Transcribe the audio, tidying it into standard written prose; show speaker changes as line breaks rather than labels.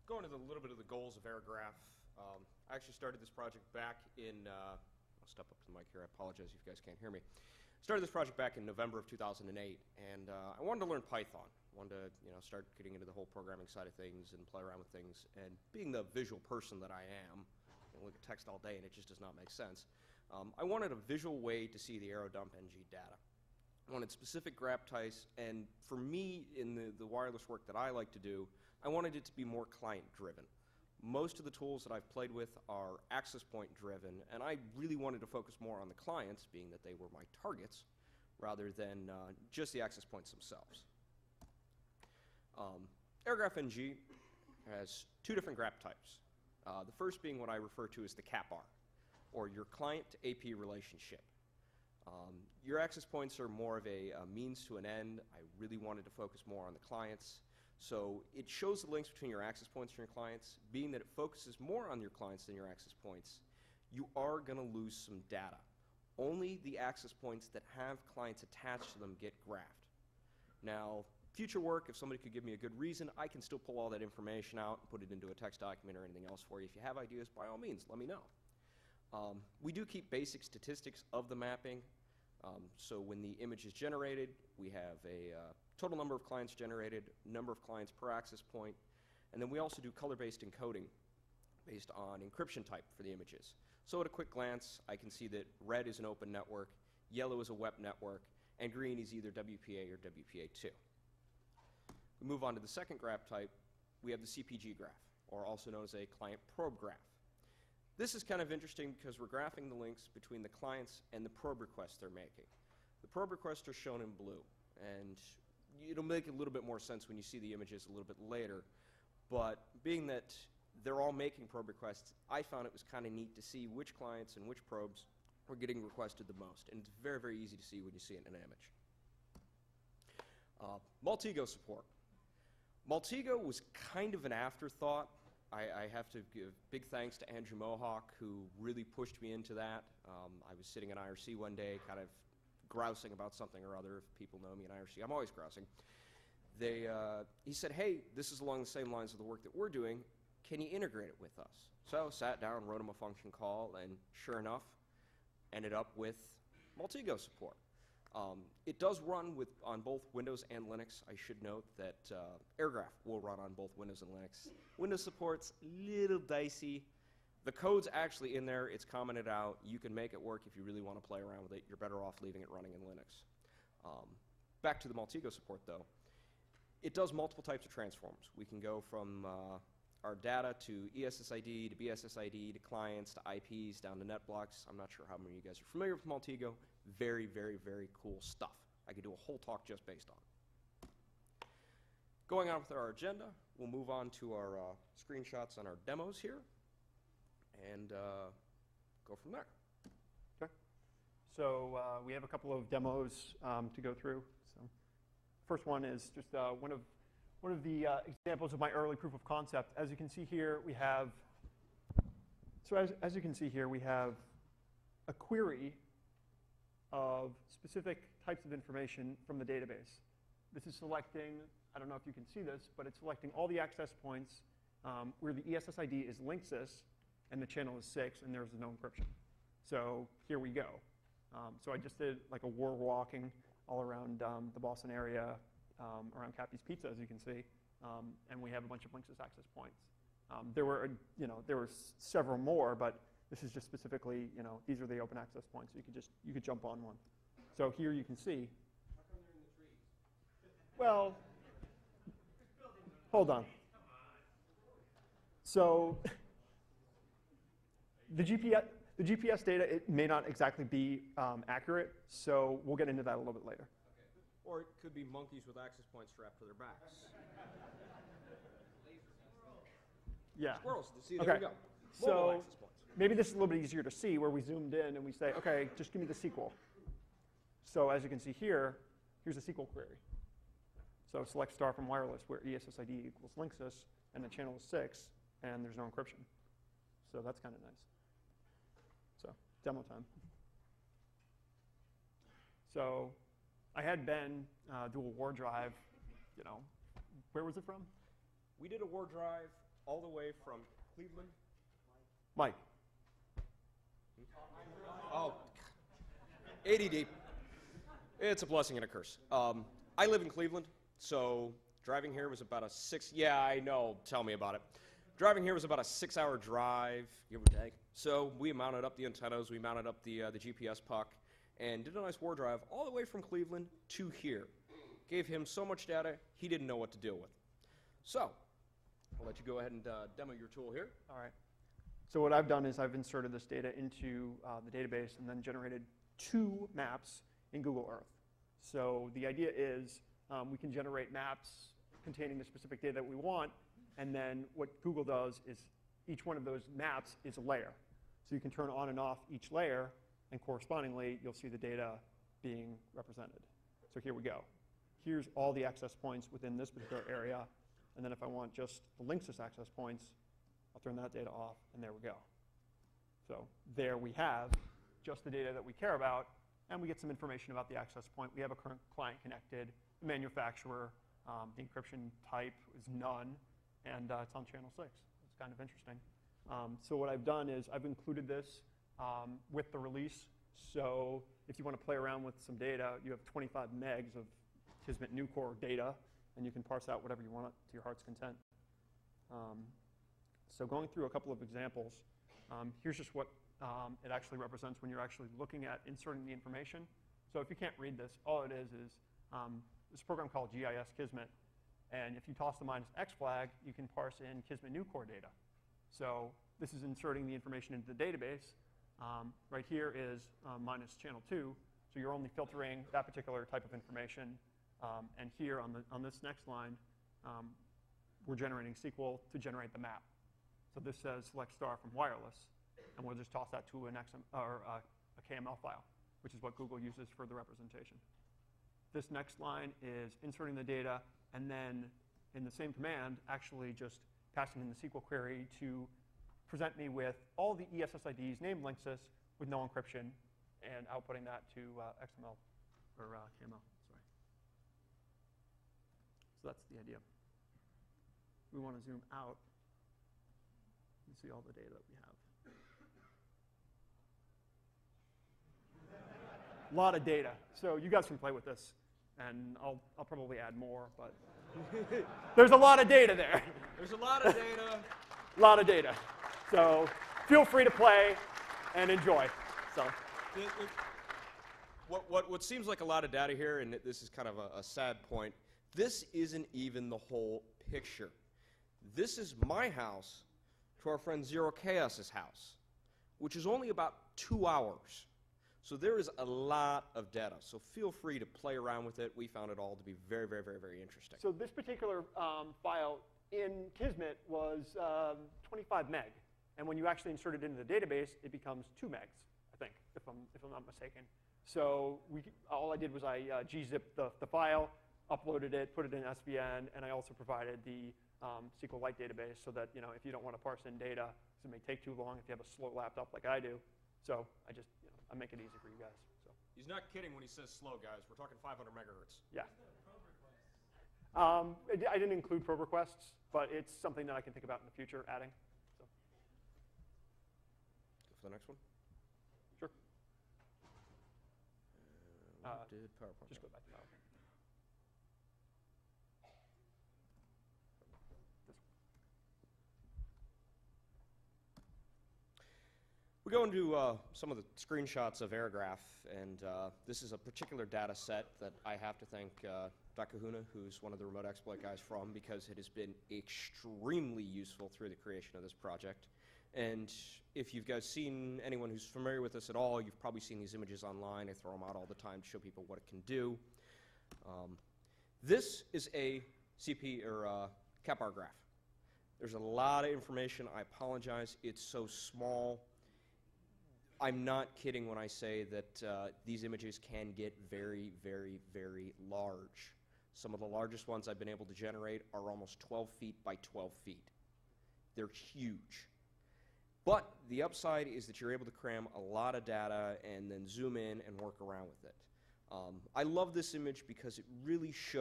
go into a little bit of the goals of Airgraph. I actually started this project back in, I'll step up to the mic here, I apologize if you guys can't hear me. Started this project back in November of 2008, and I wanted to learn Python. Wanted to start getting into the whole programming side of things and play around with things. And being the visual person that I am, I look at text all day and it just does not make sense. I wanted a visual way to see the aerodump-ng data. I wanted specific grab types, and for me, in the wireless work that I like to do, I wanted it to be more client-driven. Most of the tools that I've played with are access point-driven, and I really wanted to focus more on the clients, being that they were my targets, rather than just the access points themselves. Airgraph-ng has two different grab types. The first being what I refer to as the CAPR, or your client-to-AP relationship. Your access points are more of a means to an end. I really wanted to focus more on the clients. So it shows the links between your access points and your clients. Being that it focuses more on your clients than your access points, you are going to lose some data. Only the access points that have clients attached to them get graphed. Now, future work, if somebody could give me a good reason, I can still pull all that information out and put it into a text document or anything else for you. If you have ideas, by all means, let me know. We do keep basic statistics of the mapping. So when the image is generated, we have a total number of clients generated, number of clients per access point, and then we also do color-based encoding based on encryption type for the images. So at a quick glance, I can see that red is an open network, yellow is a web network, and green is either WPA or WPA2. We move on to the second graph type. We have the CPG graph, or also known as a client probe graph. This is kind of interesting because we're graphing the links between the clients and the probe requests they're making. The probe requests are shown in blue, and it'll make a little bit more sense when you see the images a little bit later. But being that they're all making probe requests, I found it was kind of neat to see which clients and which probes were getting requested the most. And it's very, very easy to see when you see it in an image. Maltego support. Maltego was kind of an afterthought. I have to give big thanks to Andrew Mohawk, who really pushed me into that. I was sitting in IRC one day, kind of grousing about something or other. If people know me in IRC, I'm always grousing. He said, hey, this is along the same lines of the work that we're doing. Can you integrate it with us? So I sat down, wrote him a function call, and sure enough, ended up with Maltego support. It does run on both Windows and Linux. I should note that Airgraph will run on both Windows and Linux. Windows support's a little dicey. The code's actually in there. It's commented out. You can make it work if you really want to play around with it. You're better off leaving it running in Linux. Back to the Maltego support, though. It does multiple types of transforms. We can go from our data to ESSID to BSSID to clients to IPs down to netblocks. I'm not sure how many of you guys are familiar with Maltego. Very, very, very cool stuff. I could do a whole talk just based on it. Going on with our agenda, we'll move on to our screenshots and our demos here and go from there.
Okay. So we have a couple of demos to go through. So first one is just one of the examples of my early proof of concept. As you can see here, we have a query of specific types of information from the database. This is selecting, I don't know if you can see this, but it's selecting all the access points where the ESSID is linksys and the channel is 6 and there's no encryption. So here we go. So I just did like a war walking all around the Boston area, around Cappy's Pizza, as you can see, and we have a bunch of linksys access points. There were several more, but this is just specifically, these are the open access points. So you could jump on one. So here you can see.
How come they're in the trees?
Well, hold on. So the GPS data, it may not exactly be accurate. So we'll get into that a little bit later.
Okay. Or it could be monkeys with access points strapped to their backs.
Yeah.
Squirrels. See,
Okay.
there we go. Mobile access points.
Maybe this is a little bit easier to see where we zoomed in and we say, okay, just give me the SQL. So as you can see here, here's a SQL query. So select star from wireless where ESSID equals linksys and the channel is 6 and there's no encryption. So that's kind of nice. So demo time. So I had Ben do a war drive, where was it from?
We did a war drive all the way from Cleveland.
Mike.
Oh, ADD. It's a blessing and a curse. I live in Cleveland, so driving here was about a yeah, I know, tell me about it. Driving here was about a 6-hour drive, give or take. So we mounted up the antennas, we mounted up the GPS puck, and did a nice war drive all the way from Cleveland to here. Gave him so much data, he didn't know what to deal with. So, I'll let you go ahead and demo your tool here.
All right. So what I've done is I've inserted this data into the database and then generated 2 maps in Google Earth. So the idea is we can generate maps containing the specific data that we want, and then what Google does is each one of those maps is a layer. So you can turn on and off each layer, and correspondingly, you'll see the data being represented. So here we go. Here's all the access points within this particular area, and then if I want just the Linksys access points, I'll turn that data off, and there we go. So there we have just the data that we care about, and we get some information about the access point. We have a current client connected, the manufacturer, the encryption type is none, and it's on channel 6. It's kind of interesting. So what I've done is I've included this with the release. So if you want to play around with some data, you have 25 megs of Kismet new core data, and you can parse out whatever you want to your heart's content. So going through a couple of examples, here's just what it actually represents when you're actually looking at inserting the information. So if you can't read this, all it is this program called GIS Kismet. And if you toss the -X flag, you can parse in Kismet new core data. So this is inserting the information into the database. Right here is minus channel 2. So you're only filtering that particular type of information. And here on this next line, we're generating SQL to generate the map. So this says select star from wireless, and we'll just toss that to a KML file, which is what Google uses for the representation. This next line is inserting the data, and then in the same command, actually just passing in the SQL query to present me with all the ESSIDs named Linksys with no encryption, and outputting that to XML or KML. Sorry. So that's the idea. We want to zoom out and see all the data that we have. A lot of data. So you guys can play with this, and I'll probably add more, but there's a lot of data there.
There's a lot of data.
A lot of data. So feel free to play and enjoy. So
what seems like a lot of data here, and this is kind of a sad point, this isn't even the whole picture. This is my house to our friend Zero Chaos's house, which is only about 2 hours. So there is a lot of data. So feel free to play around with it. We found it all to be very, very, very, very interesting.
So this particular file in Kismet was 25 meg. And when you actually insert it into the database, it becomes 2 megs, I think, if I'm not mistaken. So all I did was I gzipped the file, uploaded it, put it in SVN, and I also provided the SQLite database so that if you don't want to parse in data, because it may take too long if you have a slow laptop like I do. So I make it easy for you guys. So.
He's not kidding when he says slow, guys. We're talking 500 megahertz.
Yeah. I didn't include probe requests, but it's something that I can think about in the future adding. So.
Go for the next one.
Sure.
Did PowerPoint?
Just go back to PowerPoint.
We go into some of the screenshots of Airgraph, and this is a particular data set that I have to thank Dr. Kahuna, who's one of the remote exploit guys from, because it has been extremely useful through the creation of this project. And if you've guys seen anyone who's familiar with this at all, you've probably seen these images online. I throw them out all the time to show people what it can do. This is a CP or CapR graph. There's a lot of information. I apologize. It's so small. I'm not kidding when I say that these images can get very, very, very large. Some of the largest ones I've been able to generate are almost 12 feet by 12 feet. They're huge. But the upside is that you're able to cram a lot of data and then zoom in and work around with it. I love this image because it really shows